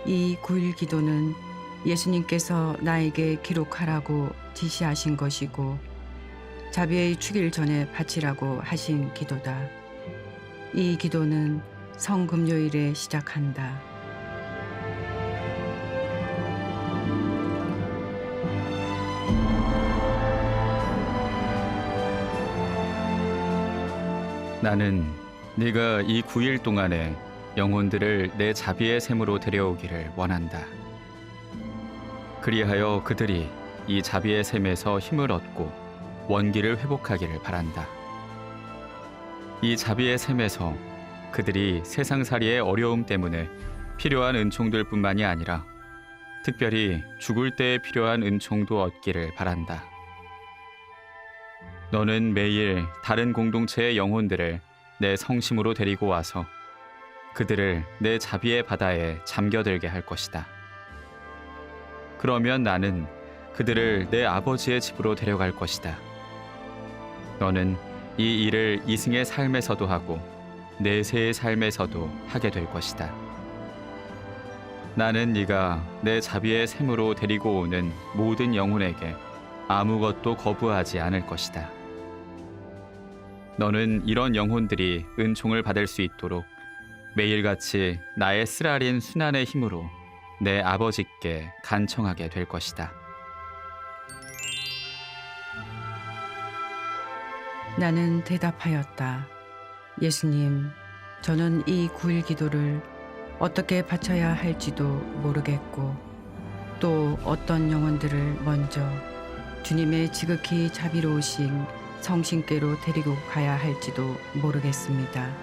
이 9일 기도는 예수님께서 나에게 기록하라고 지시하신 것이고 자비의 축일 전에 바치라고 하신 기도다. 이 기도는 성금요일에 시작한다. 나는 네가 이 9일 동안에 영혼들을 내 자비의 샘으로 데려오기를 원한다. 그리하여 그들이 이 자비의 샘에서 힘을 얻고 원기를 회복하기를 바란다. 이 자비의 샘에서 그들이 세상살이의 어려움 때문에 필요한 은총들뿐만이 아니라 특별히 죽을 때에 필요한 은총도 얻기를 바란다. 너는 매일 다른 공동체의 영혼들을 내 성심으로 데리고 와서 그들을 내 자비의 바다에 잠겨들게 할 것이다. 그러면 나는 그들을 내 아버지의 집으로 데려갈 것이다. 너는 이 일을 이승의 삶에서도 하고 내세의 삶에서도 하게 될 것이다. 나는 네가 내 자비의 샘으로 데리고 오는 모든 영혼에게 아무것도 거부하지 않을 것이다. 너는 이런 영혼들이 은총을 받을 수 있도록 매일같이 나의 쓰라린 순환의 힘으로 내 아버지께 간청하게 될 것이다. 나는 대답하였다. 예수님, 저는 이 9일 기도를 어떻게 바쳐야 할지도 모르겠고 또 어떤 영혼들을 먼저 주님의 지극히 자비로우신 성신께로 데리고 가야 할지도 모르겠습니다.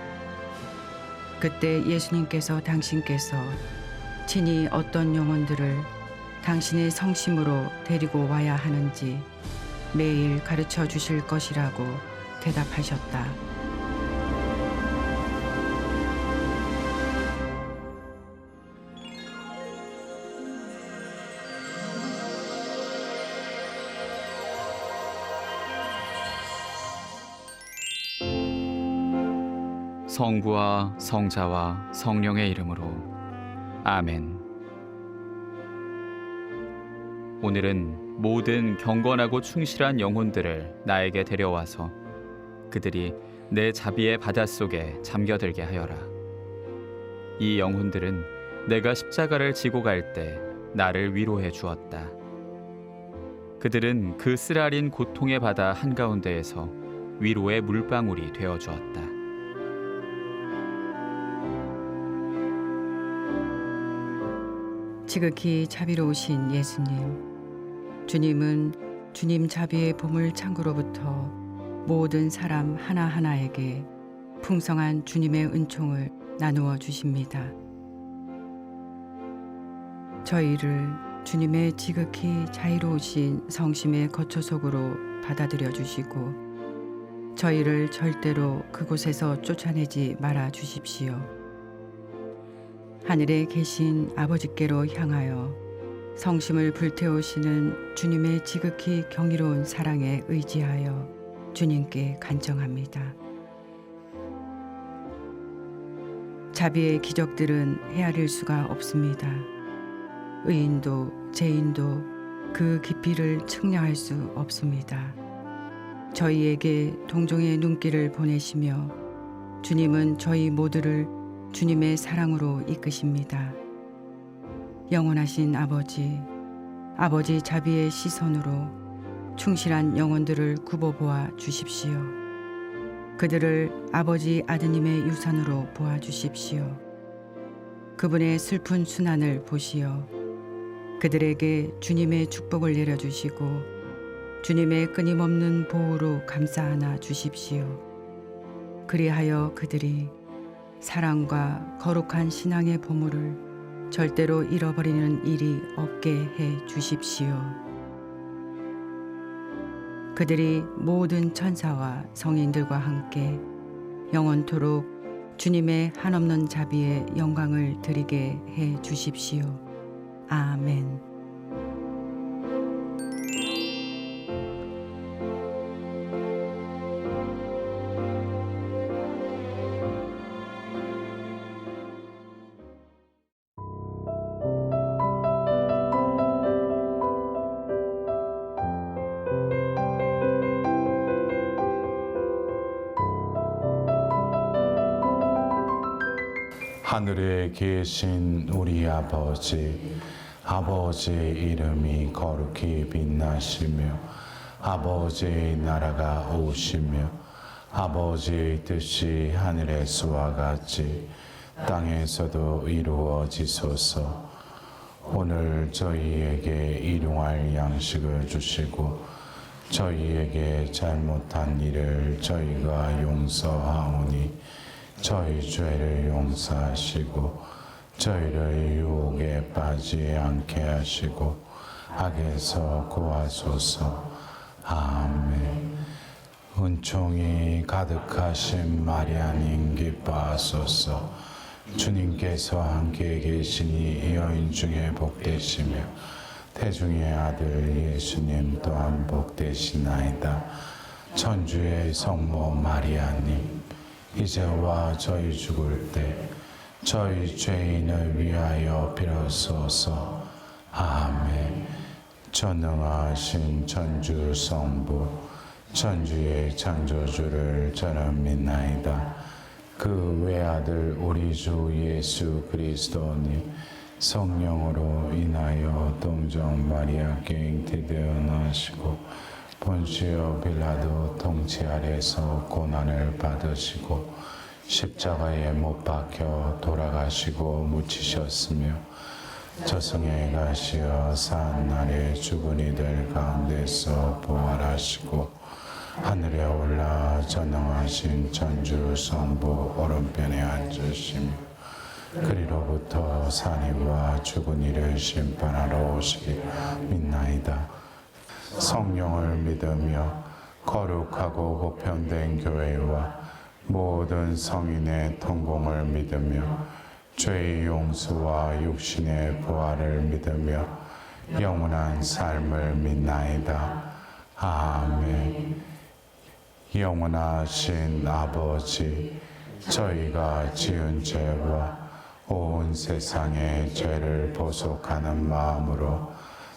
그때 예수님께서 당신께서 친히 어떤 영혼들을 당신의 성심으로 데리고 와야 하는지 매일 가르쳐 주실 것이라고 대답하셨다. 성부와 성자와 성령의 이름으로 아멘. 오늘은 모든 경건하고 충실한 영혼들을 나에게 데려와서 그들이 내 자비의 바닷속에 잠겨들게 하여라. 이 영혼들은 내가 십자가를 지고 갈 때 나를 위로해 주었다. 그들은 그 쓰라린 고통의 바다 한가운데에서 위로의 물방울이 되어 주었다. 지극히 자비로우신 예수님, 주님은 주님 자비의 보물 창고로부터 모든 사람 하나하나에게 풍성한 주님의 은총을 나누어 주십니다. 저희를 주님의 지극히 자유로우신 성심의 거처 속으로 받아들여 주시고 저희를 절대로 그곳에서 쫓아내지 말아 주십시오. 하늘에 계신 아버지께로 향하여 성심을 불태우시는 주님의 지극히 경이로운 사랑에 의지하여 주님께 간청합니다. 자비의 기적들은 헤아릴 수가 없습니다. 의인도 죄인도 그 깊이를 측량할 수 없습니다. 저희에게 동정의 눈길을 보내시며 주님은 저희 모두를 주님의 사랑으로 이끄십니다. 영원하신 아버지, 아버지 자비의 시선으로 충실한 영혼들을 굽어보아 주십시오. 그들을 아버지 아드님의 유산으로 보아 주십시오. 그분의 슬픈 순환을 보시어 그들에게 주님의 축복을 내려주시고 주님의 끊임없는 보호로 감싸 안아 주십시오. 그리하여 그들이 사랑과 거룩한 신앙의 보물을 절대로 잃어버리는 일이 없게 해 주십시오. 그들이 모든 천사와 성인들과 함께 영원토록 주님의 한없는 자비에 영광을 드리게 해 주십시오. 아멘. 하늘에 계신 우리 아버지, 아버지의 이름이 거룩히 빛나시며 아버지의 나라가 오시며 아버지의 뜻이 하늘에서와 같이 땅에서도 이루어지소서. 오늘 저희에게 일용할 양식을 주시고 저희에게 잘못한 일을 저희가 용서하오니 저희 죄를 용서하시고 저희를 유혹에 빠지지 않게 하시고 악에서 구하소서. 아멘. 은총이 가득하신 마리아님 기뻐하소서. 주님께서 함께 계시니 여인 중에 복되시며 태중의 아들 예수님 또한 복되시나이다. 천주의 성모 마리아님, 이제와 저희 죽을 때 저희 죄인을 위하여 빌어소서. 아멘. 전능하신 천주 성부, 천주의 창조주를 저는 믿나이다. 그 외아들 우리 주 예수 그리스도님, 성령으로 인하여 동정 마리아께 잉태되어 나시고 본시오 빌라도 통치 아래서 고난을 받으시고 십자가에 못 박혀 돌아가시고 묻히셨으며 저승에 가시어 사한날에 죽은 이들 가운데서 부활하시고 하늘에 올라 전능하신 천주 성부 오른편에 앉으시며 그리로부터 산이와 죽은 이를 심판하러 오시리 믿나이다. 성령을 믿으며 거룩하고 보편된 교회와 모든 성인의 통공을 믿으며 죄의 용서와 육신의 부활을 믿으며 영원한 삶을 믿나이다. 아멘. 영원하신 아버지, 저희가 지은 죄와 온 세상의 죄를 보속하는 마음으로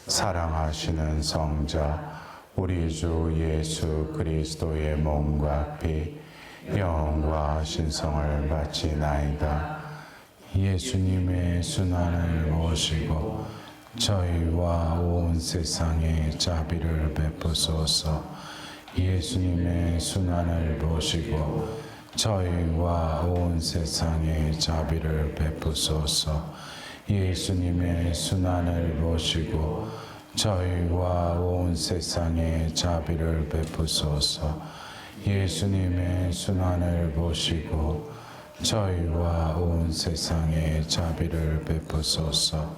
사랑하시는 성자 우리 주 예수 그리스도의 몸과 피 영과 신성을 바치나이다. 예수님의 순환을 모시고 저희와 온 세상에 자비를 베푸소서. 예수님의 순환을 모시고 저희와 온 세상에 자비를 베푸소서. 예수님의 순환을 모시고 저희와 온 세상에 자비를 베푸소서. 예수님의 순환을 모시고 저희와 온 세상에 자비를 베푸소서.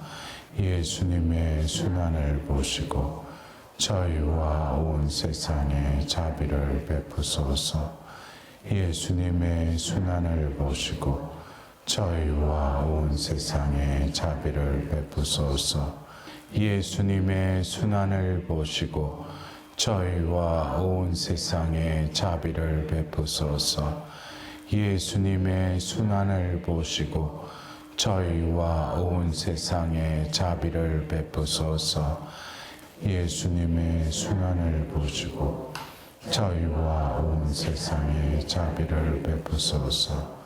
예수님의 순환을 모시고 저희와 온 세상에 자비를 베푸소서. 예수님의 순환을 모시고 저희와 온 세상에 자비를 베푸소서. 예수님의 순환을 보시고 저희와 온 세상에 자비를 베푸소서. 예수님의 순환을 보시고 저희와 온 세상에 자비를 베푸소서. 예수님의 순환을 보시고 저희와 온 세상에 자비를 베푸소서.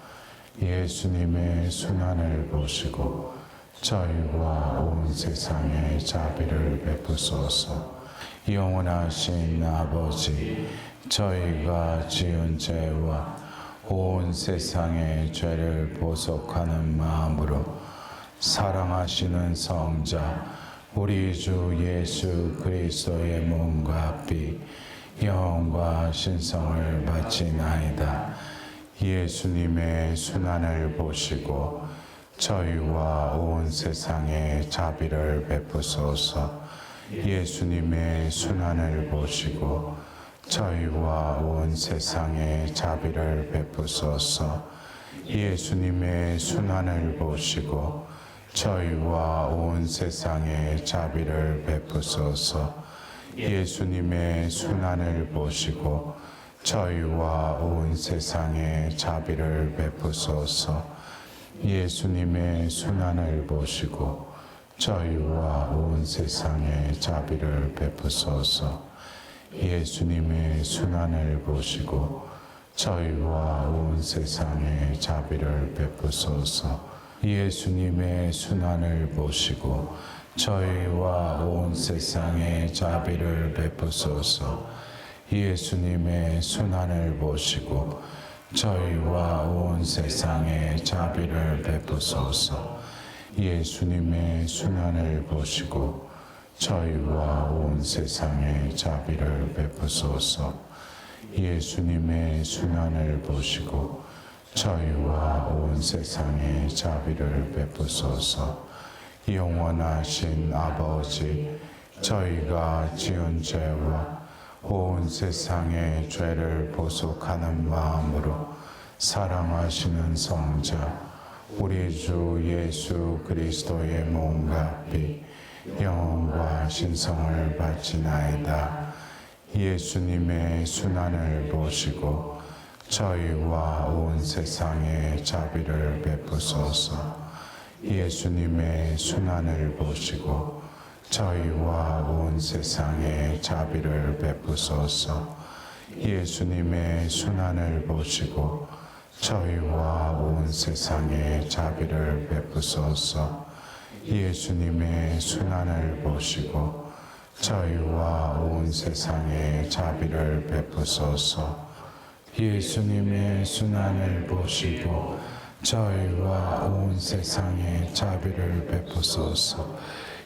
예수님의 순환을 보시고 저희와 온 세상에 자비를 베푸소서. 영원하신 아버지, 저희가 지은 죄와 온 세상의 죄를 보속하는 마음으로 사랑하시는 성자 우리 주 예수 그리스도의 몸과 피 영과 신성을 바치나이다. 예수님의 순환을 보시고 저희와 온 세상에 자비를 베푸소서. 예수님의 순환을 보시고 저희와 온 세상에 자비를 베푸소서. 예수님의 순환을 보시고 저희와 온 세상에 자비를 베푸소서. 예수님의 순환을 보시고 저희와 온 세상에 자비를 베푸소서. 예수님의 순환을 보시고 저희와 온 세상에 자비를 베푸소서. 예수님의 순환을 보시고 저희와 온 세상에 자비를 베푸소서. 예수님의 순환을 보시고 저희와 온 세상에 자비를 베푸소서. 예수님의 순환을 보시고 저희와 온 세상에 자비를 베푸소서. 예수님의 순환을 보시고 저희와 온 세상에 자비를 베푸소서. 예수님의 순환을 보시고 저희와 온 세상에 자비를 베푸소서. 영원하신 아버지, 저희가 지은 죄와 온 세상의 죄를 보속하는 마음으로 사랑하시는 성자 우리 주 예수 그리스도의 몸과 피 영혼과 신성을 바치나이다. 예수님의 순환을 보시고 저희와 온 세상에 자비를 베푸소서. 예수님의 순환을 보시고 저희와 온 세상에 자비를 베푸소서. 예수님의 순환을 보시고 저희와 온 세상에 자비를 베푸소서. 예수님의 순환을 보시고 저희와 온 세상에 자비를 베푸소서. 예수님의 순환을 보시고 저희와 온 세상에 자비를 베푸소서.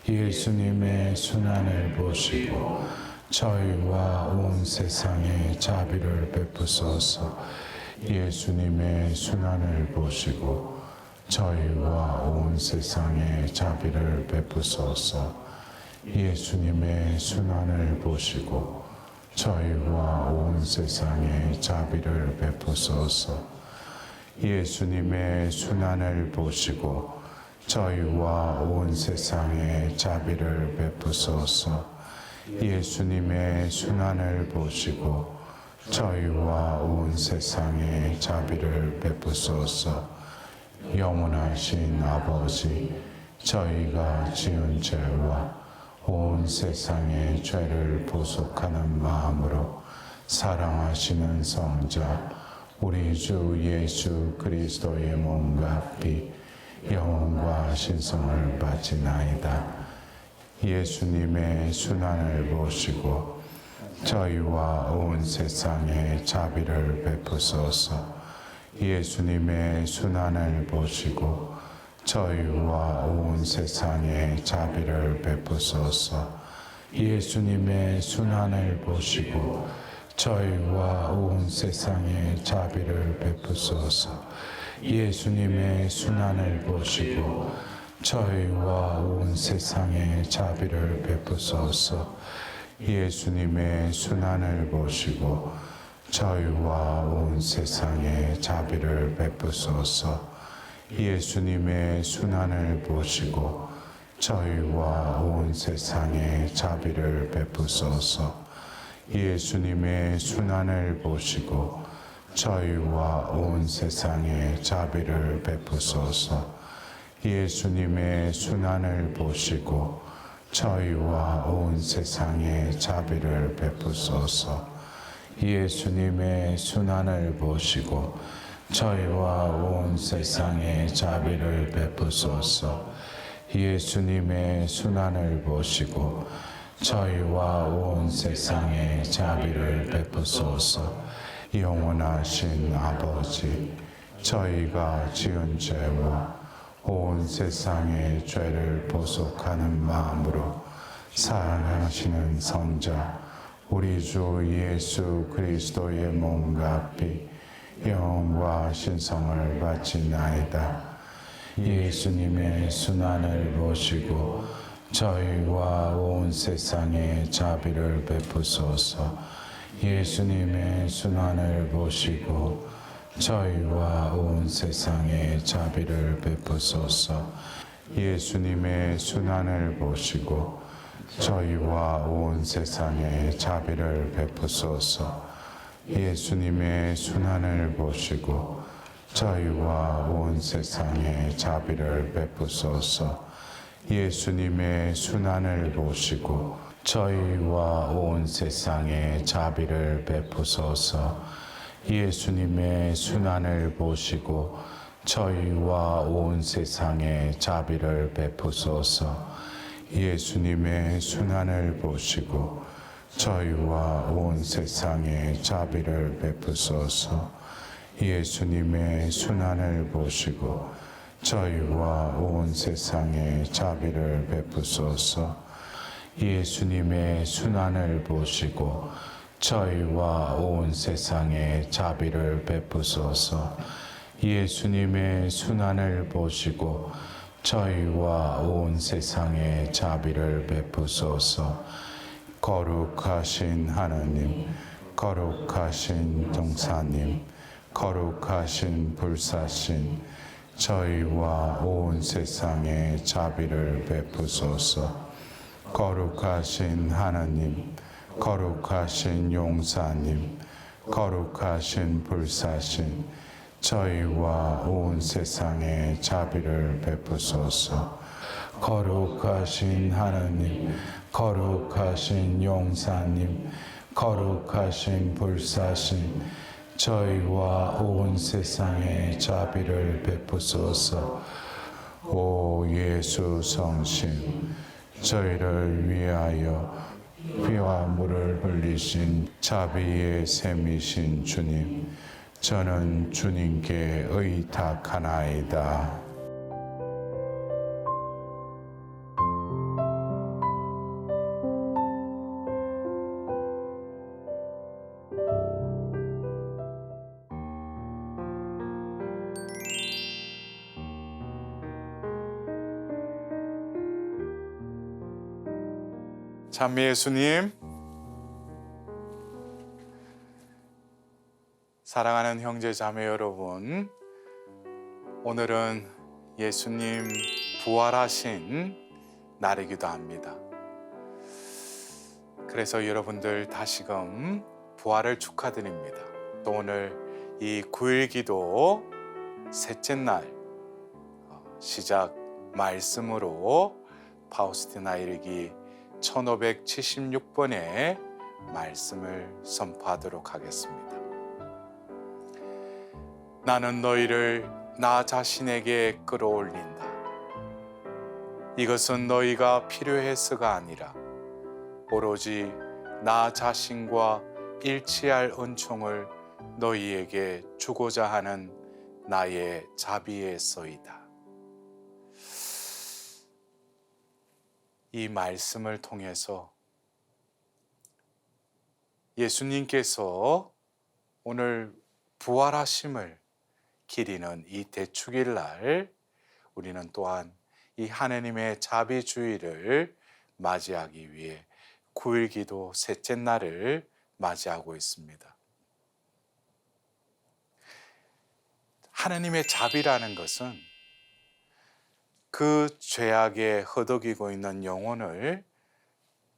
예수님의 순환을 보시고 저희와 온 세상에 자비를 베푸소서. 예수님의 순환을 보시고 저희와 온 세상에 자비를 베푸소서. 예수님의 순환을 보시고 저희와 온 세상에 자비를 베푸소서. 예수님의 순환을 보시고 저희와 온 세상에 자비를 베푸소서. 예수님의 순환을 보시고 저희와 온 세상에 자비를 베푸소서. 영원하신 아버지, 저희가 지은 죄와 온 세상의 죄를 보속하는 마음으로 사랑하시는 성자 우리 주 예수 그리스도의 몸과 피 영혼과 신성을 바치나이다. 예수님의 순환을 보시고 저희와 온 세상에 자비를 베푸소서. 예수님의 순환을 보시고 저희와 온 세상에 자비를 베푸소서. 예수님의 순환을 보시고 저희와 온 세상에 자비를 베푸소서. 예수님의 순환을 보시고 저희와 온 세상에 자비를 베푸소서. 예수님의 순환을 보시고 저희와 온 세상에 자비를 베푸소서. 예수님의 순환을 보시고 저희와 온 세상에 자비를 베푸소서. 예수님의 순환을 보시고 저희와 온 세상에 자비를 베푸소서. 예수님의 순환을 보시고 저희와 온 세상에 자비를 베푸소서. 예수님의 순환을 보시고 저희와 온 세상에 자비를 베푸소서. 예수님의 순환을 보시고 저희와 온 세상에 자비를 베푸소서. 영원하신 아버지, 저희가 지은 죄와 온 세상의 죄를 보속하는 마음으로 사랑하시는 성자 우리 주 예수 그리스도의 몸과 피 영혼과 신성을 바치나이다. 예수님의 순환을 보시고 저희와 온 세상에 자비를 베푸소서. 예수님의 순환을 보시고 저희와 온 세상에 자비를 베푸소서. 예수님의 순환을 보시고 저희와 온 세상에 자비를 베푸소서. 예수님의 순환을 보시고 저희와 온 세상에 자비를 베푸소서. 예수님의 순환을 보시고 저희와 온 세상에 자비를 베푸소서. 예수님의 순환을 보시고 저희와 온 세상에 자비를 베푸소서. 예수님의 순환을 보시고 저희와 온 세상에 자비를 베푸소서. 예수님의 순환을 보시고 저희와 온 세상에 자비를 베푸소서. 예수님의 순환을 보시고 저희와 온 세상에 자비를 베푸소서. 예수님의 순환을 보시고 저희와 온 세상에 자비를 베푸소서. 거룩하신 하나님, 거룩하신 동사님, 거룩하신 불사신, 저희와 온 세상에 자비를 베푸소서. 거룩하신 하나님, 거룩하신 용사님, 거룩하신 불사신, 저희와 온 세상에 자비를 베푸소서. 거룩하신 하나님, 거룩하신 용사님, 거룩하신 불사신, 저희와 온 세상에 자비를 베푸소서. 오 예수 성심, 저희를 위하여 피와 물을 흘리신 자비의 샘이신 주님, 저는 주님께 의탁하나이다. 참 예수님, 사랑하는 형제 자매 여러분, 오늘은 예수님 부활하신 날이기도 합니다. 그래서 여러분들 다시금 부활을 축하드립니다. 또 오늘 이 9일 기도 셋째 날 시작 말씀으로 파우스티나 일기 1576번의 말씀을 선포하도록 하겠습니다. 나는 너희를 나 자신에게 끌어올린다. 이것은 너희가 필요해서가 아니라 오로지 나 자신과 일치할 은총을 너희에게 주고자 하는 나의 자비에서이다. 이 말씀을 통해서 예수님께서 오늘 부활하심을 기리는 이 대축일 날 우리는 또한 이 하나님의 자비주의를 맞이하기 위해 9일 기도 셋째 날을 맞이하고 있습니다. 하나님의 자비라는 것은 그 죄악에 허덕이고 있는 영혼을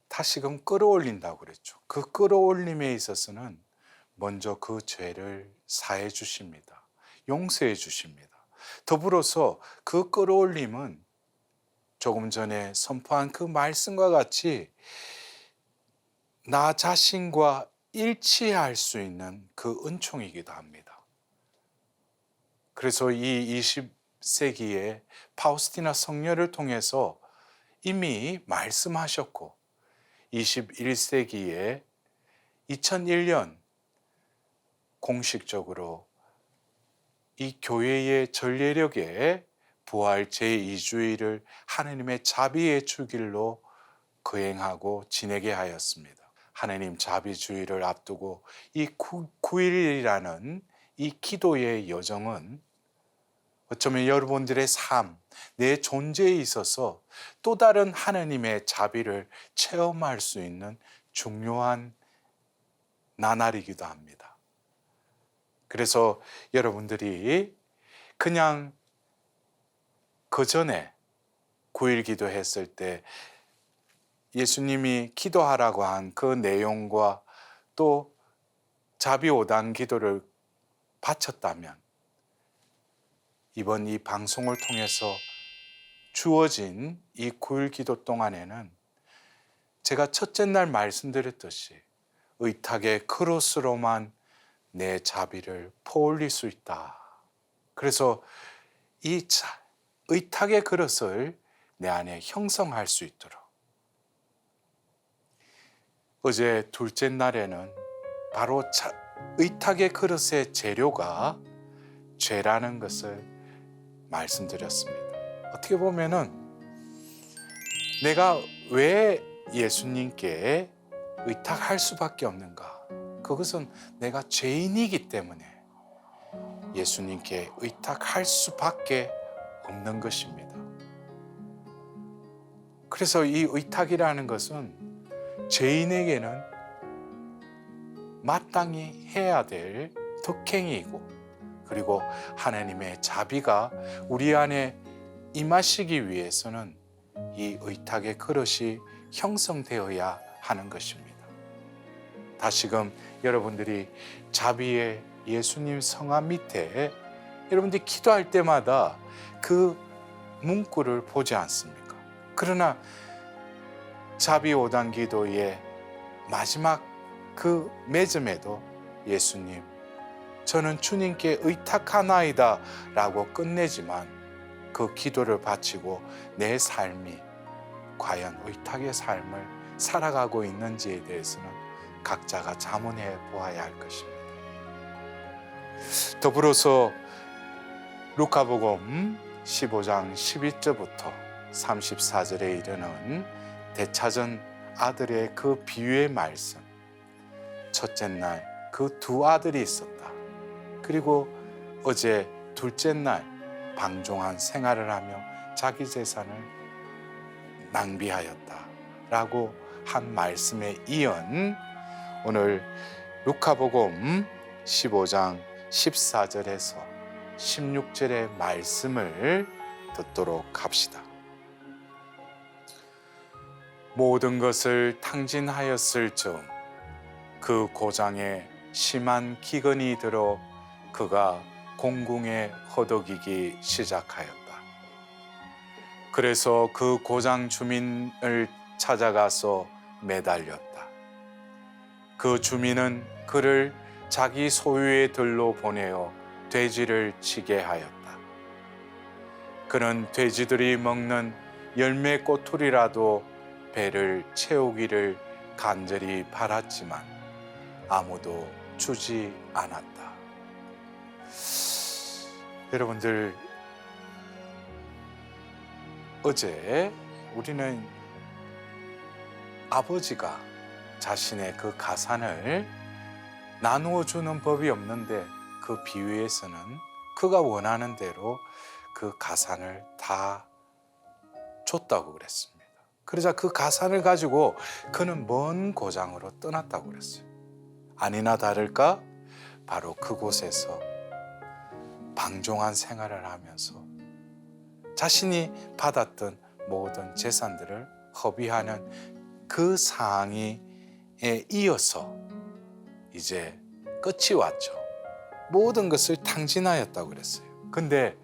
다시금 끌어올린다고 그랬죠. 그 끌어올림에 있어서는 먼저 그 죄를 사해 주십니다. 용서해 주십니다. 더불어서 그 끌어올림은 조금 전에 선포한 그 말씀과 같이 나 자신과 일치할 수 있는 그 은총이기도 합니다. 그래서 이 20세기에 파우스티나 성녀를 통해서 이미 말씀하셨고 21세기에 2001년 공식적으로 이 교회의 전례력에 부활 제2주일을 하나님의 자비의 주길로 거행하고 지내게 하였습니다. 하나님 자비주의를 앞두고 이 9일이라는 이 기도의 여정은 어쩌면 여러분들의 삶, 내 존재에 있어서 또 다른 하나님의 자비를 체험할 수 있는 중요한 나날이기도 합니다. 그래서 여러분들이 그냥 그 전에 9일 기도했을 때 예수님이 기도하라고 한 그 내용과 또 자비 5단 기도를 바쳤다면 이번 이 방송을 통해서 주어진 이 9일 기도 동안에는 제가 첫째 날 말씀드렸듯이 의탁의 크로스로만 내 자비를 퍼올릴 수 있다. 그래서 이 의탁의 그릇을 내 안에 형성할 수 있도록. 어제 둘째 날에는 바로 의탁의 그릇의 재료가 죄라는 것을 말씀드렸습니다. 어떻게 보면은 내가 왜 예수님께 의탁할 수밖에 없는가? 그것은 내가 죄인이기 때문에 예수님께 의탁할 수밖에 없는 것입니다. 그래서 이 의탁이라는 것은 죄인에게는 마땅히 해야 될 덕행이고, 그리고 하나님의 자비가 우리 안에 임하시기 위해서는 이 의탁의 그릇이 형성되어야 하는 것입니다. 다시금 여러분들이 자비의 예수님 성화 밑에 여러분들이 기도할 때마다 그 문구를 보지 않습니까? 그러나 자비 5단 기도의 마지막 그 매점에도 예수님, 저는 주님께 의탁하나이다 라고 끝내지만 그 기도를 바치고 내 삶이 과연 의탁의 삶을 살아가고 있는지에 대해서는 각자가 자문해 보아야 할 것입니다. 더불어서 루카복음 15장 12절부터 34절에 이르는 되찾은 아들의 그 비유의 말씀. 첫째 날 그 두 아들이 있었다. 그리고 어제 둘째 날 방종한 생활을 하며 자기 재산을 낭비하였다 라고 한 말씀에 이은 오늘 루카복음 15장 14절에서 16절의 말씀을 듣도록 합시다. 모든 것을 탕진하였을 즈음 그 고장에 심한 기근이 들어 그가 공궁에 허덕이기 시작하였다. 그래서 그 고장 주민을 찾아가서 매달렸다. 그 주민은 그를 자기 소유의 들로 보내어 돼지를 치게 하였다. 그는 돼지들이 먹는 열매 꼬투리라도 배를 채우기를 간절히 바랐지만 아무도 주지 않았다. 여러분들, 어제 우리는 아버지가 자신의 그 가산을 나누어 주는 법이 없는데 그 비유에서는 그가 원하는 대로 그 가산을 다 줬다고 그랬습니다. 그러자 그 가산을 가지고 그는 먼 고장으로 떠났다고 그랬어요. 아니나 다를까 바로 그곳에서 방종한 생활을 하면서 자신이 받았던 모든 재산들을 허비하는 그 상황에 이어서 이제 끝이 왔죠. 모든 것을 탕진하였다고 그랬어요. 근데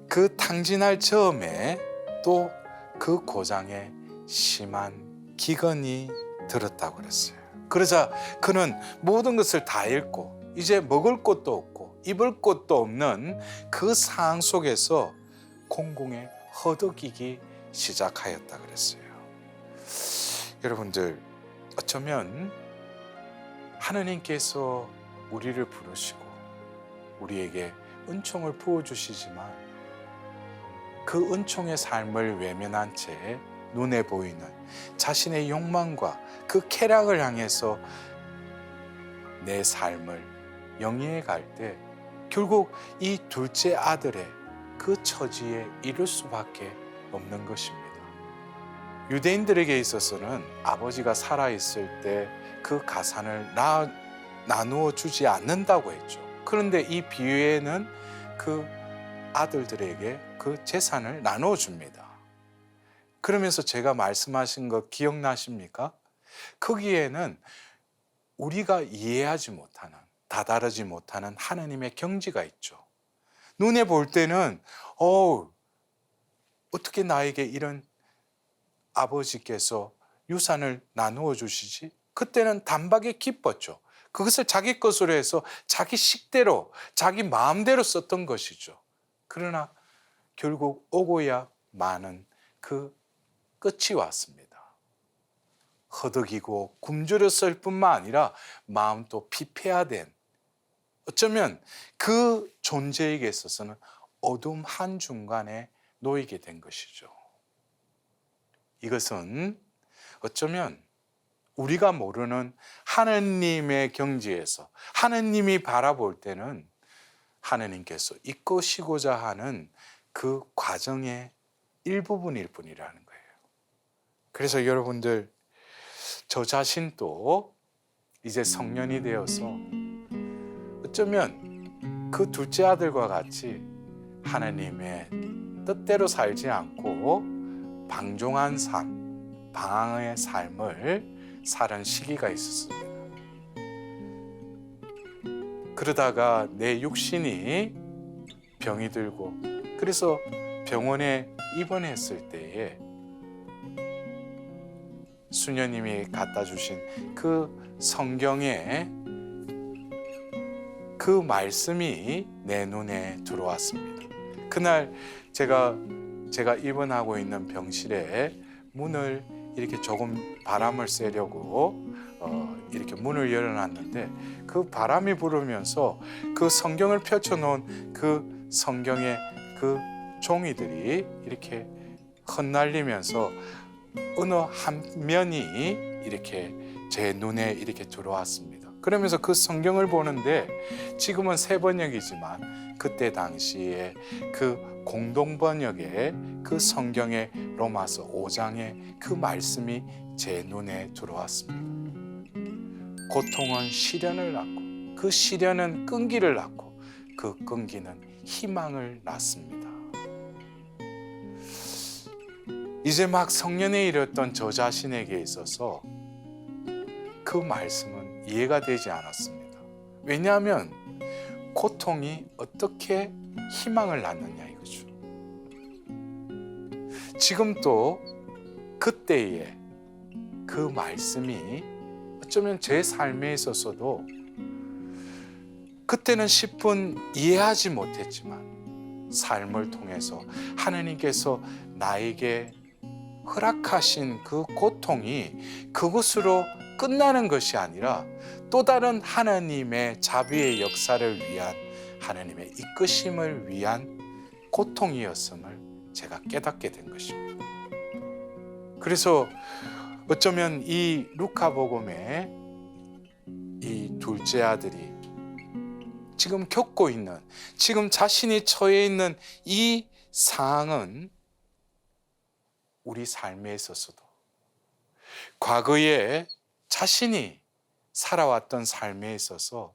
그 탕진할 즈음에 또 그 고장에 심한 기근이 들었다고 그랬어요. 그러자 그는 모든 것을 다 잃고 이제 먹을 것도 없고 입을 것도 없는 그 상황 속에서 공궁에 허덕이기 시작하였다 그랬어요. 여러분들, 어쩌면 하느님께서 우리를 부르시고 우리에게 은총을 부어주시지만 그 은총의 삶을 외면한 채 눈에 보이는 자신의 욕망과 그 쾌락을 향해서 내 삶을 영위해 갈 때 결국 이 둘째 아들의 그 처지에 이를 수밖에 없는 것입니다. 유대인들에게 있어서는 아버지가 살아있을 때 그 가산을 나누어 주지 않는다고 했죠. 그런데 이 비유에는 그 아들들에게 그 재산을 나누어 줍니다. 그러면서 제가 말씀하신 거 기억나십니까? 거기에는 우리가 이해하지 못하는, 다다르지 못하는 하나님의 경지가 있죠. 눈에 볼 때는 어떻게 나에게 이런 아버지께서 유산을 나누어 주시지? 그때는 단박에 기뻤죠. 그것을 자기 것으로 해서 자기 식대로, 자기 마음대로 썼던 것이죠. 그러나 결국 오고야 마는 그 끝이 왔습니다. 허덕이고 굶주렸을 뿐만 아니라 마음도 피폐화된, 어쩌면 그 존재에게 있어서는 어둠 한중간에 놓이게 된 것이죠. 이것은 어쩌면 우리가 모르는 하느님의 경지에서 하느님이 바라볼 때는 하느님께서 이끄시고자 하는 그 과정의 일부분일 뿐이라는 거예요. 그래서 여러분들, 저 자신도 이제 성년이 되어서 어쩌면 그 둘째 아들과 같이 하나님의 뜻대로 살지 않고 방종한 삶, 방황의 삶을 사는 시기가 있었습니다. 그러다가 내 육신이 병이 들고, 그래서 병원에 입원했을 때에 수녀님이 갖다 주신 그 성경에 그 말씀이 내 눈에 들어왔습니다. 그날 제가 입원하고 있는 병실에 문을 이렇게 조금 바람을 쐬려고 이렇게 문을 열어놨는데, 그 바람이 불으면서 그 성경을 펼쳐놓은 그 성경의 그 종이들이 이렇게 흩날리면서 어느 한 면이 이렇게 제 눈에 이렇게 들어왔습니다. 그러면서 그 성경을 보는데, 지금은 새 번역이지만 그때 당시에 그 공동 번역의 그 성경의 로마서 5장의 그 말씀이 제 눈에 들어왔습니다. 고통은 시련을 낳고, 그 시련은 끈기를 낳고, 그 끈기는 희망을 낳습니다. 이제 막 성년에 이르렀던 저 자신에게 있어서 그 말씀은 이해가 되지 않았습니다. 왜냐하면 고통이 어떻게 희망을 낳느냐 이거죠. 지금 또 그때의 그 말씀이 어쩌면 제 삶에 있어서도 그때는 10분 이해하지 못했지만 삶을 통해서 하나님께서 나에게 허락하신 그 고통이 그것으로 끝나는 것이 아니라 또 다른 하나님의 자비의 역사를 위한, 하나님의 이끄심을 위한 고통이었음을 제가 깨닫게 된 것입니다. 그래서 어쩌면 이 루카복음의 이 둘째 아들이 지금 겪고 있는, 지금 자신이 처해 있는 이 상황은 우리 삶에 있어서도 과거에 자신이 살아왔던 삶에 있어서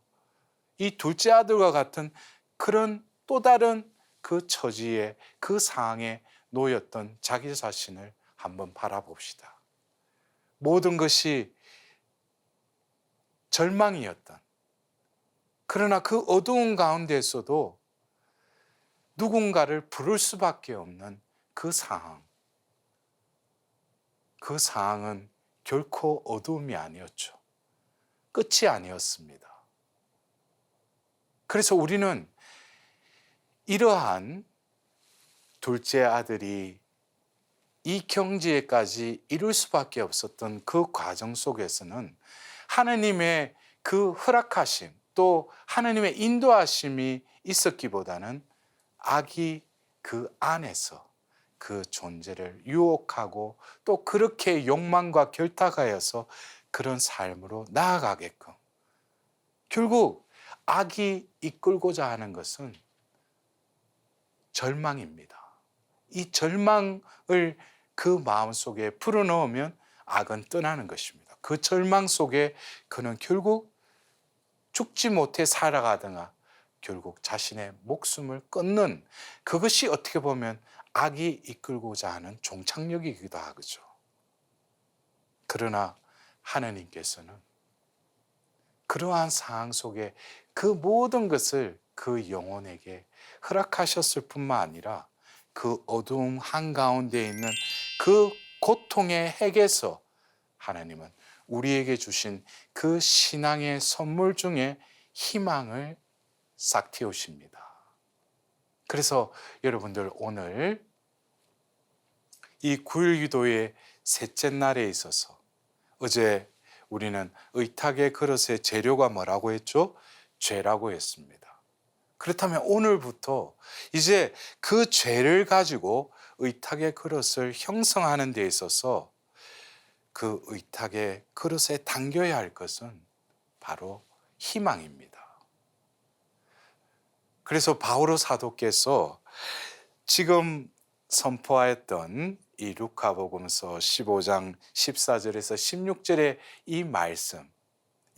이 둘째 아들과 같은 그런 또 다른 그 처지에, 그 상황에 놓였던 자기 자신을 한번 바라봅시다. 모든 것이 절망이었던, 그러나 그 어두운 가운데서도 누군가를 부를 수밖에 없는 그 상황, 그 상황은 결코 어두움이 아니었죠. 끝이 아니었습니다. 그래서 우리는 이러한 둘째 아들이 이 경지에까지 이룰 수밖에 없었던 그 과정 속에서는 하나님의 그 허락하심, 또 하나님의 인도하심이 있었기보다는 악이 그 안에서 그 존재를 유혹하고 또 그렇게 욕망과 결탁하여서 그런 삶으로 나아가게끔, 결국 악이 이끌고자 하는 것은 절망입니다. 이 절망을 그 마음속에 풀어넣으면 악은 떠나는 것입니다. 그 절망 속에 그는 결국 죽지 못해 살아가다가 결국 자신의 목숨을 끊는, 그것이 어떻게 보면 악이 이끌고자 하는 종착역이기도 하죠. 그러나 하나님께서는 그러한 상황 속에 그 모든 것을 그 영혼에게 허락하셨을 뿐만 아니라 그 어두움 한가운데 있는 그 고통의 핵에서 하나님은 우리에게 주신 그 신앙의 선물 중에 희망을 싹 틔우십니다. 그래서 여러분들 오늘 이 9일 기도의 셋째 날에 있어서 어제 우리는 의탁의 그릇의 재료가 뭐라고 했죠? 죄라고 했습니다. 그렇다면 오늘부터 이제 그 죄를 가지고 의탁의 그릇을 형성하는 데 있어서 그 의탁의 그릇에 담겨야 할 것은 바로 희망입니다. 그래서 바오로 사도께서 지금 선포하였던 이 루카복음서 15장 14절에서 16절의 이 말씀,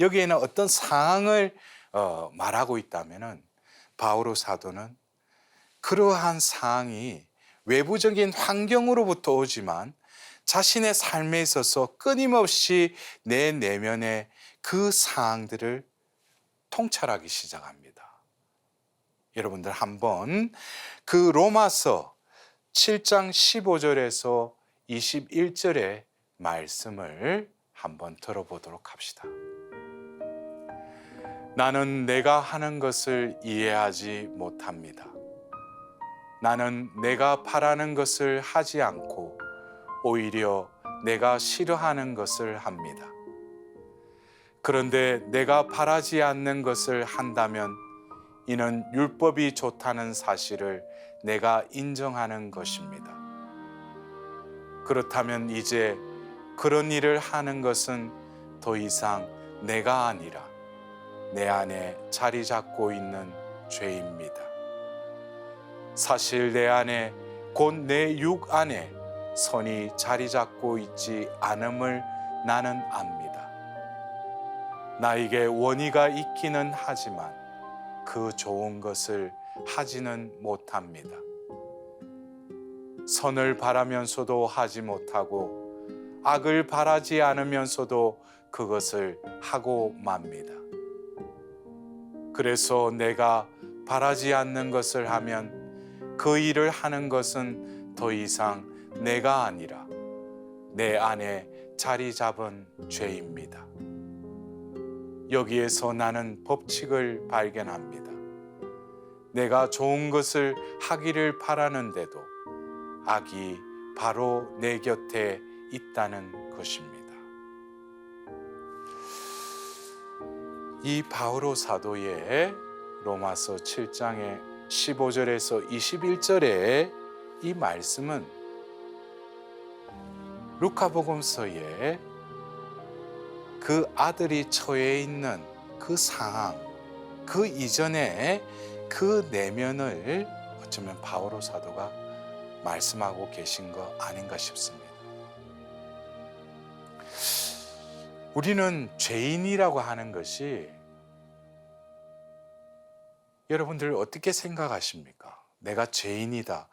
여기에는 어떤 상황을 말하고 있다면은 바오로 사도는 그러한 상황이 외부적인 환경으로부터 오지만 자신의 삶에 있어서 끊임없이 내 내면의 그 상황들을 통찰하기 시작합니다. 여러분들 한번 그 로마서 7장 15절에서 21절의 말씀을 한번 들어보도록 합시다. 나는 내가 하는 것을 이해하지 못합니다. 나는 내가 바라는 것을 하지 않고 오히려 내가 싫어하는 것을 합니다. 그런데 내가 바라지 않는 것을 한다면 이는 율법이 좋다는 사실을 내가 인정하는 것입니다. 그렇다면 이제 그런 일을 하는 것은 더 이상 내가 아니라 내 안에 자리 잡고 있는 죄입니다. 사실 내 안에 곧 내 육 안에 선이 자리 잡고 있지 않음을 나는 압니다. 나에게 원의가 있기는 하지만 그 좋은 것을 하지는 못합니다. 선을 바라면서도 하지 못하고 악을 바라지 않으면서도 그것을 하고 맙니다. 그래서 내가 바라지 않는 것을 하면 그 일을 하는 것은 더 이상 내가 아니라 내 안에 자리 잡은 죄입니다. 여기에서 나는 법칙을 발견합니다. 내가 좋은 것을 하기를 바라는데도 악이 바로 내 곁에 있다는 것입니다. 이 바오로 사도의 로마서 7장의 15절에서 21절의 이 말씀은 루카복음서에 그 아들이 처해 있는 그 상황, 그 이전에 그 내면을 어쩌면 바오로 사도가 말씀하고 계신 거 아닌가 싶습니다. 우리는 죄인이라고 하는 것이 여러분들 어떻게 생각하십니까? 내가 죄인이다.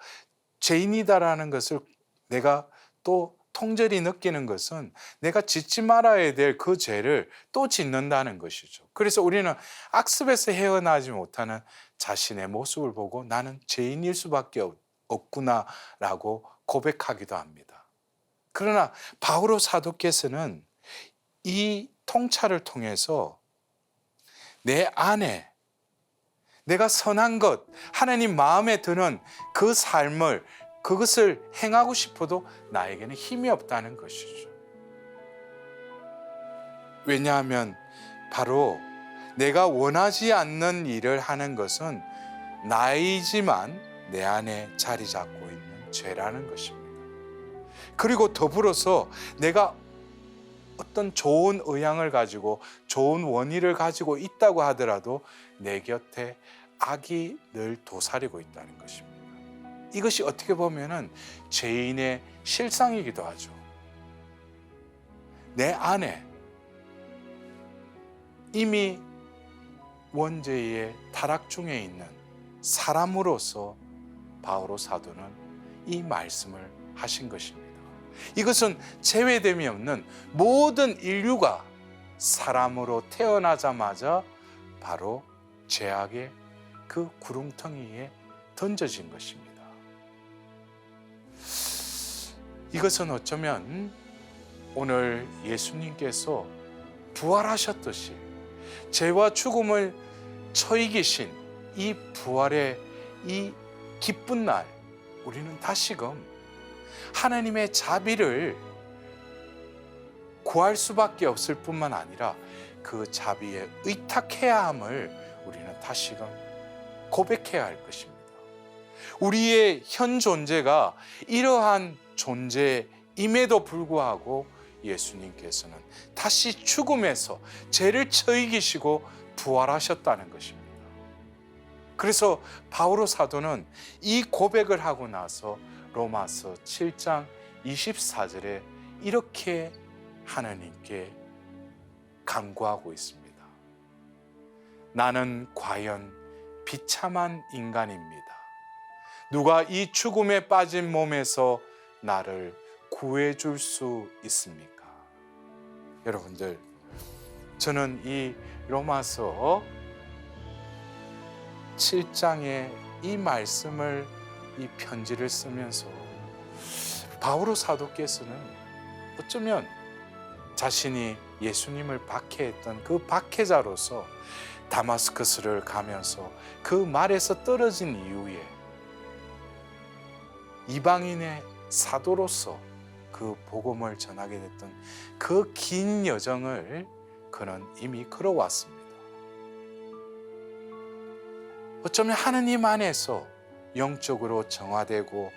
죄인이다라는 것을 내가 또 통절히 느끼는 것은 내가 짓지 말아야 될 그 죄를 또 짓는다는 것이죠. 그래서 우리는 악습에서 헤어나지 못하는 자신의 모습을 보고 나는 죄인일 수밖에 없구나라고 고백하기도 합니다. 그러나 바오로 사도께서는 이 통찰을 통해서 내 안에 내가 선한 것, 하나님 마음에 드는 그 삶을 그것을 행하고 싶어도 나에게는 힘이 없다는 것이죠. 왜냐하면 바로 내가 원하지 않는 일을 하는 것은 나이지만 내 안에 자리 잡고 있는 죄라는 것입니다. 그리고 더불어서 내가 어떤 좋은 의향을 가지고 좋은 원의를 가지고 있다고 하더라도 내 곁에 악이 늘 도사리고 있다는 것입니다. 이것이 어떻게 보면은 죄인의 실상이기도 하죠. 내 안에 이미 원죄의 타락 중에 있는 사람으로서 바오로 사도는 이 말씀을 하신 것입니다. 이것은 제외됨이 없는 모든 인류가 사람으로 태어나자마자 바로 죄악의 그 구렁텅이에 던져진 것입니다. 이것은 어쩌면 오늘 예수님께서 부활하셨듯이 죄와 죽음을 처이기신 이 부활의 이 기쁜 날 우리는 다시금 하나님의 자비를 구할 수밖에 없을 뿐만 아니라 그 자비에 의탁해야 함을 우리는 다시금 고백해야 할 것입니다. 우리의 현 존재가 이러한 존재임에도 불구하고 예수님께서는 다시 죽음에서 죄를 쳐 이기시고 부활하셨다는 것입니다. 그래서 바오로 사도는 이 고백을 하고 나서 로마서 7장 24절에 이렇게 하나님께 간구하고 있습니다. 나는 과연 비참한 인간입니다. 누가 이 죽음에 빠진 몸에서 나를 구해줄 수 있습니까? 여러분들, 저는 이 로마서 7장의 이 말씀을, 이 편지를 쓰면서 바오로 사도께서는 어쩌면 자신이 예수님을 박해했던 그 박해자로서 다마스커스를 가면서 그 말에서 떨어진 이후에 이방인의 사도로서 그 복음을 전하게 됐던 그 긴 여정을 그는 이미 걸어왔습니다. 어쩌면 하느님 안에서 영적으로 정화되고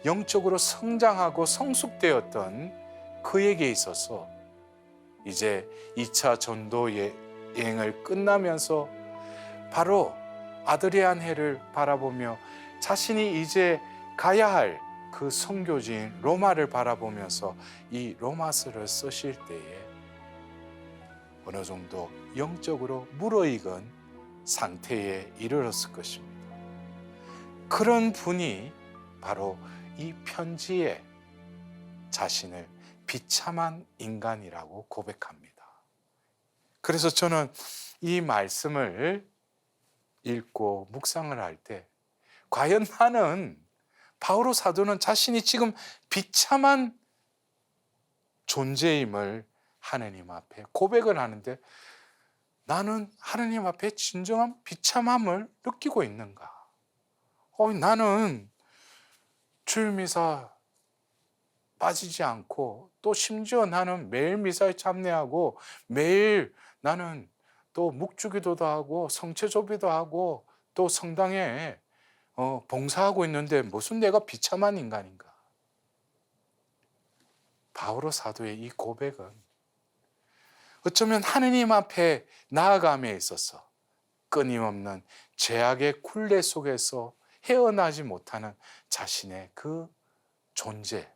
영적으로 성장하고 성숙되었던 그에게 있어서 이제 2차 전도 여행을 끝나면서 바로 아드리안 해를 바라보며 자신이 이제 가야 할 그 선교지인 로마를 바라보면서 이 로마서를 쓰실 때에 어느 정도 영적으로 무르익은 상태에 이르렀을 것입니다. 그런 분이 바로 이 편지에 자신을 비참한 인간이라고 고백합니다. 그래서 저는 이 말씀을 읽고 묵상을 할 때 과연 나는, 바오로 사도는 자신이 지금 비참한 존재임을 하느님 앞에 고백을 하는데 나는 하느님 앞에 진정한 비참함을 느끼고 있는가? 나는 주일 미사 빠지지 않고 또 심지어 나는 매일 미사에 참여하고 매일 나는 또 묵주기도도 하고 성체조비도 하고 또 성당에 봉사하고 있는데 무슨 내가 비참한 인간인가? 바오로 사도의 이 고백은 어쩌면 하느님 앞에 나아감에 있어서 끊임없는 죄악의 굴레 속에서 헤어나지 못하는 자신의 그 존재,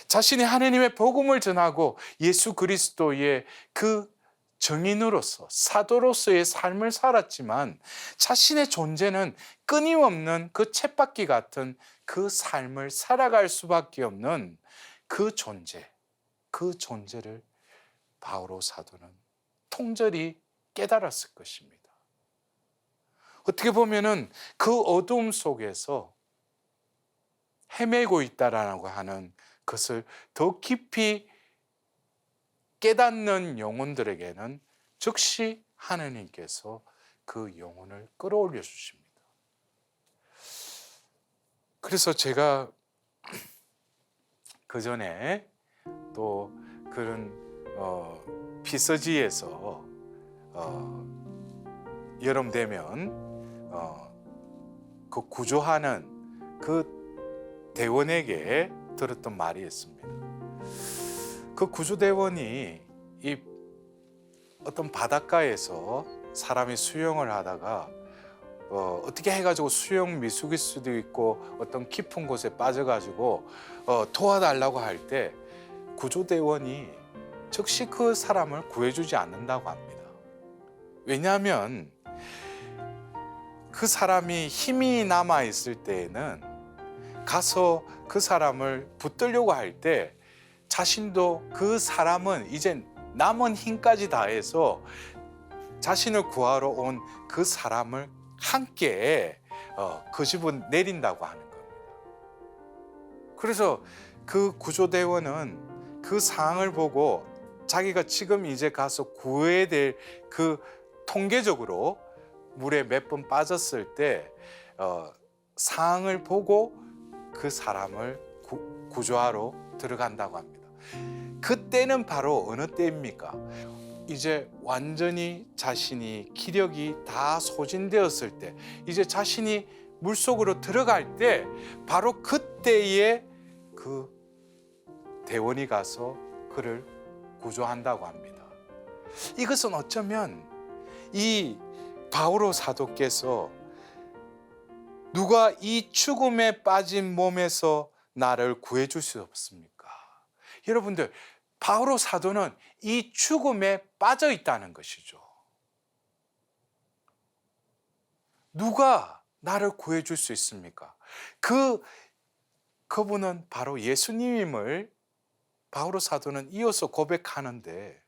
자신이 하느님의 복음을 전하고 예수 그리스도의 그 정인으로서 사도로서의 삶을 살았지만 자신의 존재는 끊임없는 그 쳇바퀴 같은 그 삶을 살아갈 수밖에 없는 그 존재, 그 존재를 바오로 사도는 통절히 깨달았을 것입니다. 어떻게 보면은 그 어두움 속에서 헤매고 있다라고 하는 것을 더 깊이 깨닫는 영혼들에게는 즉시 하느님께서 그 영혼을 끌어올려 주십니다. 그래서 제가 그 전에 또 그런 피서지에서 여름 되면 그 구조하는 그 대원에게 들었던 말이 있습니다. 그 구조대원이 이 어떤 바닷가에서 사람이 수영을 하다가 어떻게 해가지고 수영 미숙일 수도 있고 어떤 깊은 곳에 빠져가지고 도와달라고 할 때 구조대원이 즉시 그 사람을 구해주지 않는다고 합니다. 왜냐하면 그 사람이 힘이 남아있을 때에는 가서 그 사람을 붙들려고 할 때 자신도 그 사람은 이제 남은 힘까지 다해서 자신을 구하러 온 그 사람을 함께 그 집은 내린다고 하는 겁니다. 그래서 그 구조대원은 그 상황을 보고 자기가 지금 이제 가서 구해야 될 그 통계적으로 물에 몇 번 빠졌을 때 상황을 보고 그 사람을 구조하러 들어간다고 합니다. 그때는 바로 어느 때입니까? 이제 완전히 자신이 기력이 다 소진되었을 때, 이제 자신이 물속으로 들어갈 때, 바로 그때에 그 대원이 가서 그를 구조한다고 합니다. 이것은 어쩌면 이 바오로 사도께서 누가 이 죽음에 빠진 몸에서 나를 구해줄 수 없습니까? 여러분들, 바오로 사도는 이 죽음에 빠져 있다는 것이죠. 누가 나를 구해줄 수 있습니까? 그분은 바로 예수님임을 바오로 사도는 이어서 고백하는데,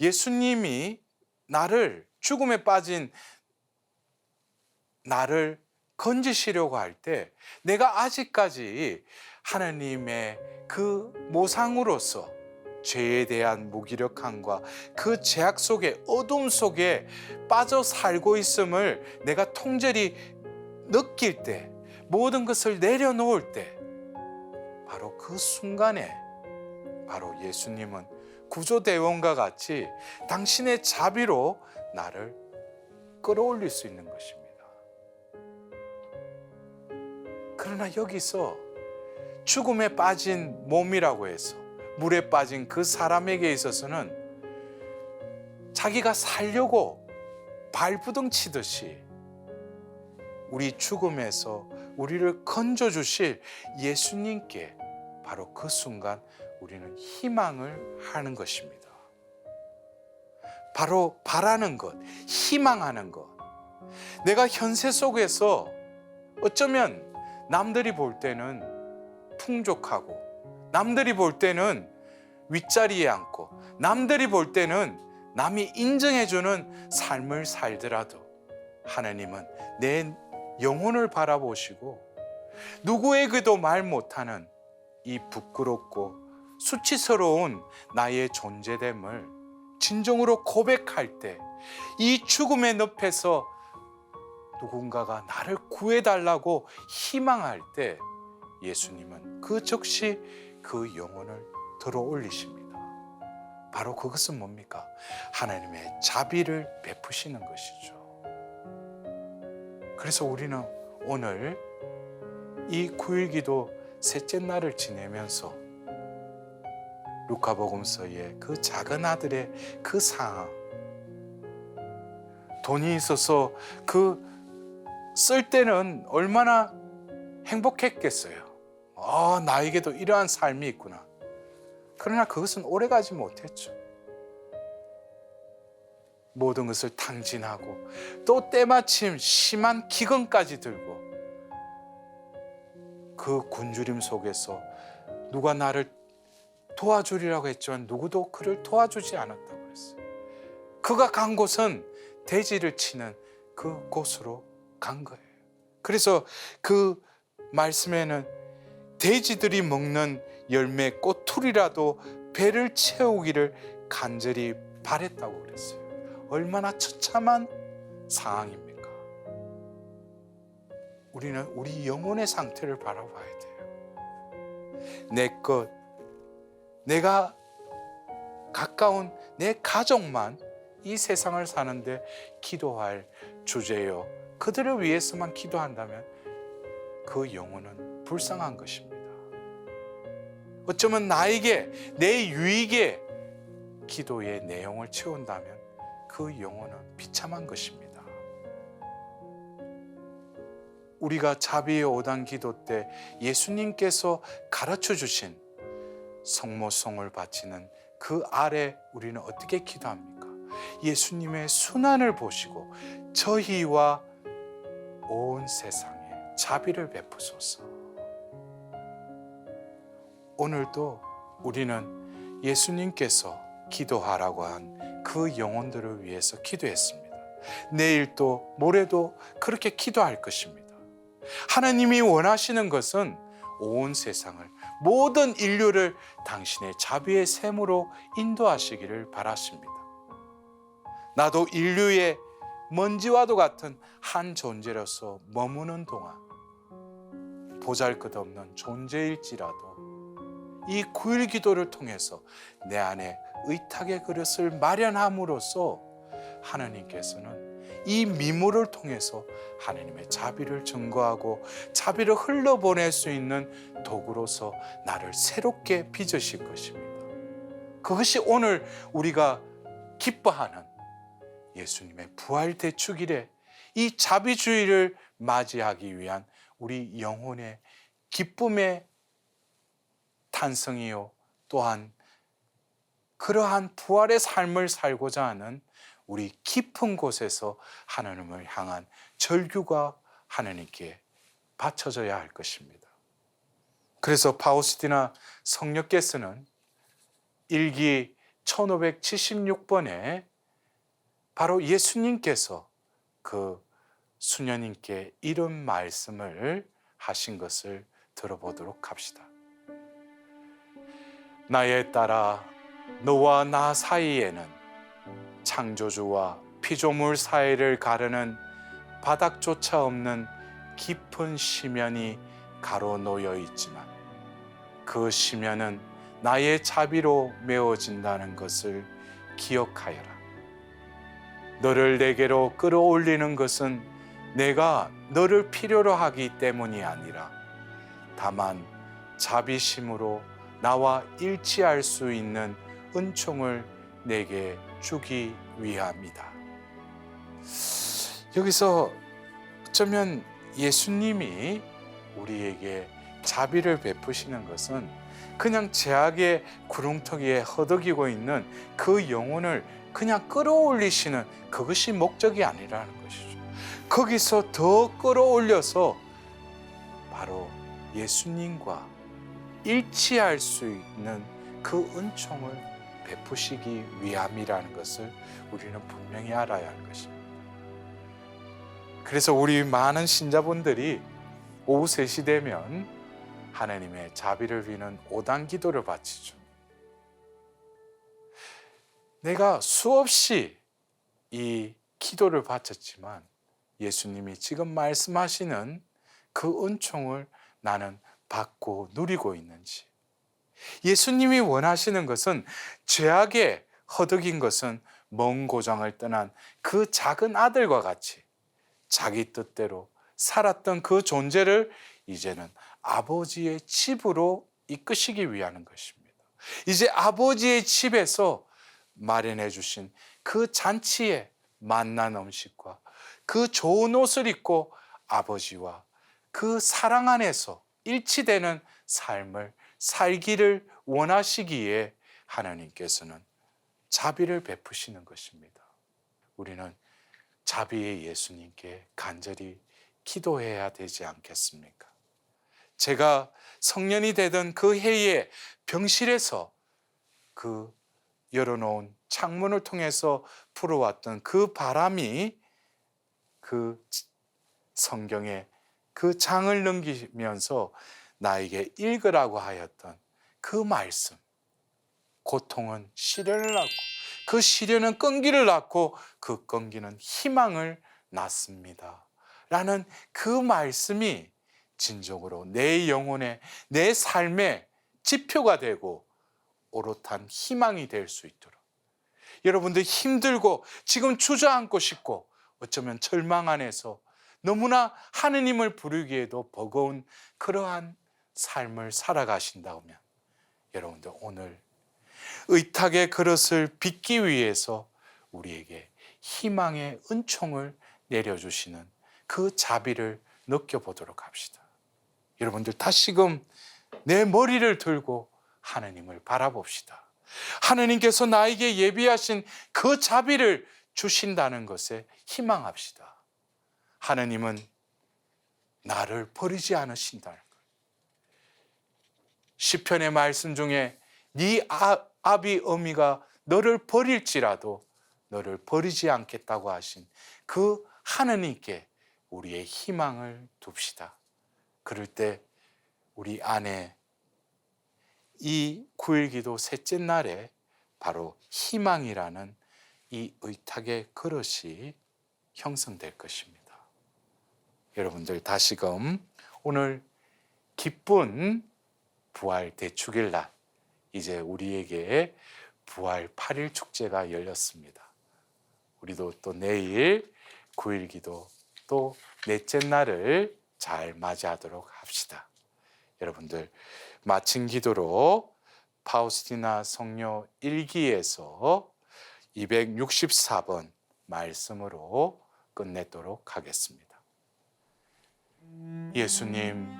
예수님이 나를, 죽음에 빠진 나를 건지시려고 할 때 내가 아직까지 하나님의 그 모상으로서 죄에 대한 무기력함과 그 죄악 속에, 어둠 속에 빠져 살고 있음을 내가 통절히 느낄 때, 모든 것을 내려놓을 때, 바로 그 순간에 바로 예수님은 구조대원과 같이 당신의 자비로 나를 끌어올릴 수 있는 것입니다. 그러나 여기서 죽음에 빠진 몸이라고 해서 물에 빠진 그 사람에게 있어서는 자기가 살려고 발부둥 치듯이 우리 죽음에서 우리를 건져주실 예수님께 바로 그 순간 우리는 희망을 하는 것입니다. 바로 바라는 것, 희망하는 것. 내가 현세 속에서 어쩌면 남들이 볼 때는 풍족하고, 남들이 볼 때는 윗자리에 앉고, 남들이 볼 때는 남이 인정해주는 삶을 살더라도 하나님은 내 영혼을 바라보시고 누구에게도 말 못하는 이 부끄럽고 수치스러운 나의 존재됨을 진정으로 고백할 때, 이 죽음의 늪에서 누군가가 나를 구해달라고 희망할 때 예수님은 그 즉시 그 영혼을 들어 올리십니다. 바로 그것은 뭡니까? 하나님의 자비를 베푸시는 것이죠. 그래서 우리는 오늘 이 9일기도 셋째 날을 지내면서 루카복음서의 그 작은 아들의 그 상황, 돈이 있어서 그 쓸 때는 얼마나 행복했겠어요. 나에게도 이러한 삶이 있구나. 그러나 그것은 오래가지 못했죠. 모든 것을 탕진하고 또 때마침 심한 기근까지 들고 그 굶주림 속에서 누가 나를 도와주리라고 했지만 누구도 그를 도와주지 않았다고 그랬어요. 그가 간 곳은 돼지를 치는 그 곳으로 간 거예요. 그래서 그 말씀에는 돼지들이 먹는 열매 꼬투리라도 배를 채우기를 간절히 바랬다고 그랬어요. 얼마나 처참한 상황입니까? 우리는 우리 영혼의 상태를 바라봐야 돼요. 내 것, 내가 가까운 내 가족만 이 세상을 사는데 기도할 주제요, 그들을 위해서만 기도한다면 그 영혼은 불쌍한 것입니다. 어쩌면 나에게, 내 유익에 기도의 내용을 채운다면 그 영혼은 비참한 것입니다. 우리가 자비의 5단 기도 때 예수님께서 가르쳐 주신 성모송을 바치는 그 아래 우리는 어떻게 기도합니까? 예수님의 순환을 보시고 저희와 온 세상에 자비를 베푸소서. 오늘도 우리는 예수님께서 기도하라고 한 그 영혼들을 위해서 기도했습니다. 내일도 모레도 그렇게 기도할 것입니다. 하나님이 원하시는 것은 온 세상을, 모든 인류를 당신의 자비의 샘으로 인도하시기를 바라십니다. 나도 인류의 먼지와도 같은 한 존재로서 머무는 동안 보잘것없는 존재일지라도 이 9일 기도를 통해서 내 안에 의탁의 그릇을 마련함으로써 하나님께서는 이 미물을 통해서 하나님의 자비를 증거하고 자비를 흘러보낼 수 있는 도구로서 나를 새롭게 빚으실 것입니다. 그것이 오늘 우리가 기뻐하는 예수님의 부활 대축일에 이 자비주의를 맞이하기 위한 우리 영혼의 기쁨의 탄성이요, 또한 그러한 부활의 삶을 살고자 하는 우리 깊은 곳에서 하나님을 향한 절규가 하나님께 바쳐져야 할 것입니다. 그래서 파우스티나 성녀께서는 일기 1576번에 바로 예수님께서 그 수녀님께 이런 말씀을 하신 것을 들어보도록 합시다. 나의 딸아, 너와 나 사이에는 창조주와 피조물 사이를 가르는 바닥조차 없는 깊은 시면이 가로놓여 있지만 그 시면은 나의 자비로 메워진다는 것을 기억하여라. 너를 내게로 끌어올리는 것은 내가 너를 필요로 하기 때문이 아니라 다만 자비심으로 나와 일치할 수 있는 은총을 내게 주기 위함이다. 여기서 어쩌면 예수님이 우리에게 자비를 베푸시는 것은 그냥 죄악의 구렁텅이에 허덕이고 있는 그 영혼을 그냥 끌어올리시는 그것이 목적이 아니라는 것이죠. 거기서 더 끌어올려서 바로 예수님과 일치할 수 있는 그 은총을 베푸시기 위함이라는 것을 우리는 분명히 알아야 할 것입니다. 그래서 우리 많은 신자분들이 오후 3시 되면 하나님의 자비를 비는 5단 기도를 바치죠. 내가 수없이 이 기도를 바쳤지만 예수님이 지금 말씀하시는 그 은총을 나는 받고 누리고 있는지, 예수님이 원하시는 것은 죄악에 허덕인 것은 먼 고장을 떠난 그 작은 아들과 같이 자기 뜻대로 살았던 그 존재를 이제는 아버지의 집으로 이끄시기 위하는 것입니다. 이제 아버지의 집에서 마련해 주신 그 잔치에 만난 음식과 그 좋은 옷을 입고 아버지와 그 사랑 안에서 일치되는 삶을 살기를 원하시기에 하나님께서는 자비를 베푸시는 것입니다. 우리는 자비의 예수님께 간절히 기도해야 되지 않겠습니까? 제가 성년이 되던 그 해에 병실에서 그 열어놓은 창문을 통해서 불어왔던 그 바람이 그 성경에 그 장을 넘기면서 나에게 읽으라고 하였던 그 말씀, 고통은 시련을 낳고 그 시련은 끈기를 낳고 그 끈기는 희망을 낳습니다 라는 그 말씀이 진정으로 내 영혼에, 내 삶의 지표가 되고 오롯한 희망이 될 수 있도록, 여러분들 힘들고 지금 주저앉고 싶고 어쩌면 절망 안에서 너무나 하느님을 부르기에도 버거운 그러한 삶을 살아가신다면 여러분들 오늘 의탁의 그릇을 빚기 위해서 우리에게 희망의 은총을 내려주시는 그 자비를 느껴보도록 합시다. 여러분들 다시금 내 머리를 들고 하느님을 바라봅시다. 하느님께서 나에게 예비하신 그 자비를 주신다는 것에 희망합시다. 하느님은 나를 버리지 않으신다는 것. 시편의 말씀 중에 네 아비 어미가 너를 버릴지라도 너를 버리지 않겠다고 하신 그 하느님께 우리의 희망을 둡시다. 그럴 때 우리 안에 이 9일 기도 셋째 날에 바로 희망이라는 이 의탁의 그릇이 형성될 것입니다. 여러분들 다시금 오늘 기쁜 부활 대축일 날, 이제 우리에게 부활 8일 축제가 열렸습니다. 우리도 또 내일 9일 기도 또 넷째 날을 잘 맞이하도록 합시다. 여러분들 마친 기도로 파우스티나 성녀 일기에서 264번 말씀으로 끝내도록 하겠습니다. 예수님,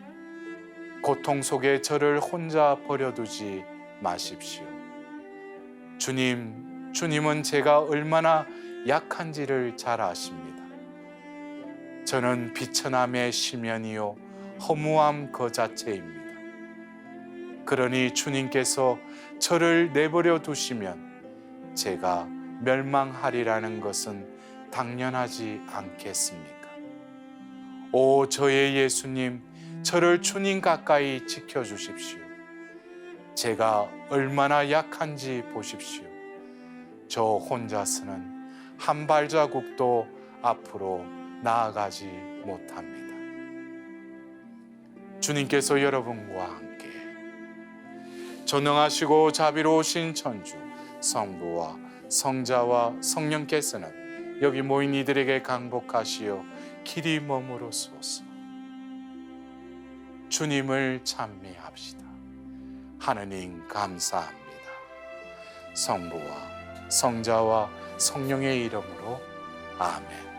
고통 속에 저를 혼자 버려두지 마십시오. 주님은 제가 얼마나 약한지를 잘 아십니다. 저는 비천함의 심연이요 허무함 그 자체입니다. 그러니 주님께서 저를 내버려 두시면 제가 멸망하리라는 것은 당연하지 않겠습니까? 오 저의 예수님, 저를 주님 가까이 지켜주십시오. 제가 얼마나 약한지 보십시오. 저 혼자서는 한 발자국도 앞으로 나아가지 못합니다. 주님께서 여러분과 함께 전능하시고 자비로우신 천주 성부와 성자와 성령께서는 여기 모인 이들에게 강복하시어 길이 머무르소서. 주님을 찬미합시다. 하느님 감사합니다. 성부와 성자와 성령의 이름으로 아멘.